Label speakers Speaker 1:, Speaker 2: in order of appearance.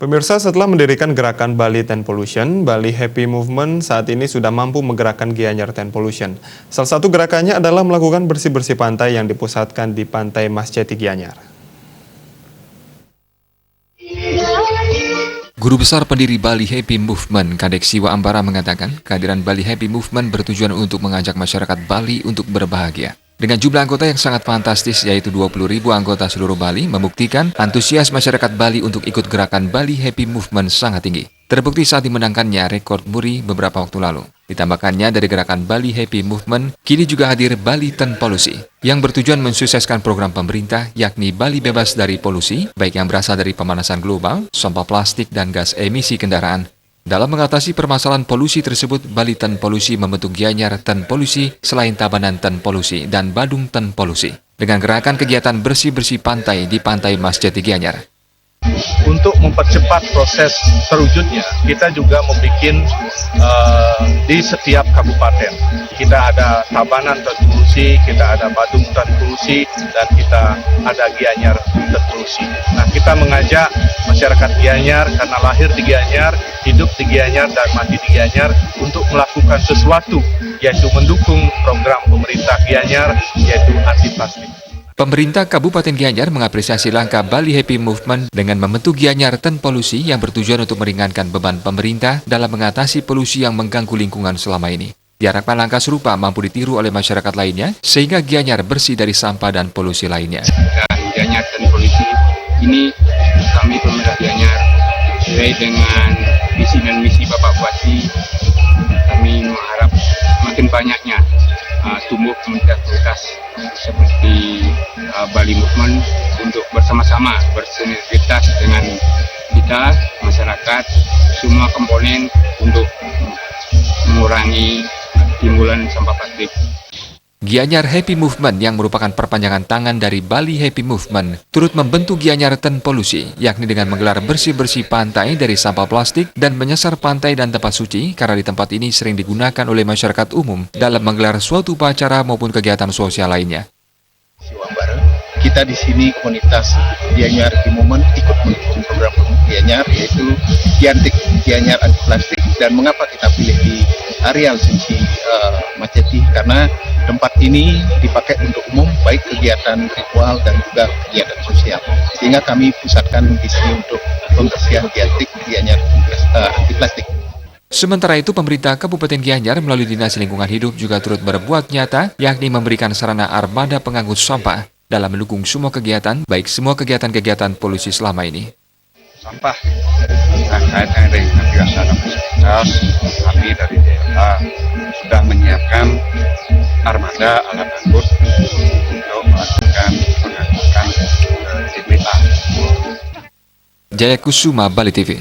Speaker 1: Pemirsa, setelah mendirikan gerakan Bali Ten Pollution, Bali Happy Movement saat ini sudah mampu menggerakkan Gianyar Ten Pollution. Salah satu gerakannya adalah melakukan bersih-bersih pantai yang dipusatkan di Pantai Masjati Gianyar.
Speaker 2: Guru Besar pendiri Bali Happy Movement, Kadek Siwa Ambara mengatakan, kehadiran Bali Happy Movement bertujuan untuk mengajak masyarakat Bali untuk berbahagia. Dengan jumlah anggota yang sangat fantastis, yaitu 20.000 anggota seluruh Bali, membuktikan antusias masyarakat Bali untuk ikut gerakan Bali Happy Movement sangat tinggi. Terbukti saat dimenangkannya rekor muri beberapa waktu lalu. Ditambahkannya dari gerakan Bali Happy Movement, kini juga hadir Bali Ten Polusi, yang bertujuan mensukseskan program pemerintah, yakni Bali bebas dari polusi, baik yang berasal dari pemanasan global, sampah plastik, dan gas emisi kendaraan. Dalam mengatasi permasalahan polusi tersebut, Bali Ten Polusi membentuk Gianyar Ten Polusi selain Tabanan Ten Polusi dan Badung Ten Polusi dengan gerakan kegiatan bersih-bersih pantai di Pantai Masjati Gianyar.
Speaker 3: Untuk mempercepat proses terwujudnya, kita juga membuat di setiap kabupaten. Kita ada Tabanan Ten Polusi, kita ada Badung Ten Polusi, dan kita ada Gianyar Ten Polusi. Nah, kita mengajak masyarakat Gianyar karena lahir di Gianyar, hidup di Gianyar, dan mati di Gianyar untuk melakukan sesuatu, yaitu mendukung program pemerintah Gianyar, yaitu anti plastik.
Speaker 2: Pemerintah Kabupaten Gianyar mengapresiasi langkah Bali Happy Movement dengan membentuk Gianyar Ten Polusi yang bertujuan untuk meringankan beban pemerintah dalam mengatasi polusi yang mengganggu lingkungan selama ini. Diharapkan langkah serupa mampu ditiru oleh masyarakat lainnya sehingga Gianyar bersih dari sampah dan polusi lainnya.
Speaker 4: Dan Gianyar Ten Polusi ini kami pemerintah Gianyar sesuai dengan visi dan misi Bapak Bupati, kami mengharap makin banyaknya tumbuh komunitas seperti Bali Movement untuk bersama-sama bersinergitas dengan kita, masyarakat, semua komponen untuk mengurangi timbulan sampah plastik.
Speaker 2: Gianyar Happy Movement yang merupakan perpanjangan tangan dari Bali Happy Movement turut membentuk Gianyar Ten Polusi, yakni dengan menggelar bersih-bersih pantai dari sampah plastik dan menyasar pantai dan tempat suci karena di tempat ini sering digunakan oleh masyarakat umum dalam menggelar suatu upacara maupun kegiatan sosial lainnya.
Speaker 5: Kita di sini komunitas Gianyar Happy Movement ikut mendukung program Gianyar, yaitu Gianyar anti plastik. Dan mengapa kita pilih di areal Sunci Masjati? Karena tempat ini dipakai untuk umum, baik kegiatan ritual dan juga kegiatan sosial. Sehingga kami pusatkan di sini untuk pembersihan Gianyar anti plastik.
Speaker 2: Sementara itu, pemerintah Kabupaten Gianyar melalui Dinas Lingkungan Hidup juga turut berbuat nyata, yakni memberikan sarana armada pengangkut sampah dalam mendukung semua kegiatan, baik semua kegiatan-kegiatan polusi selama ini.
Speaker 4: Sampah kaitan dengan kegiatan aktivitas, kami dari daerah sudah menyiapkan armada alat angkut untuk melakukan pengangkutan TPA.
Speaker 2: Jaya Kusuma, Bali TV.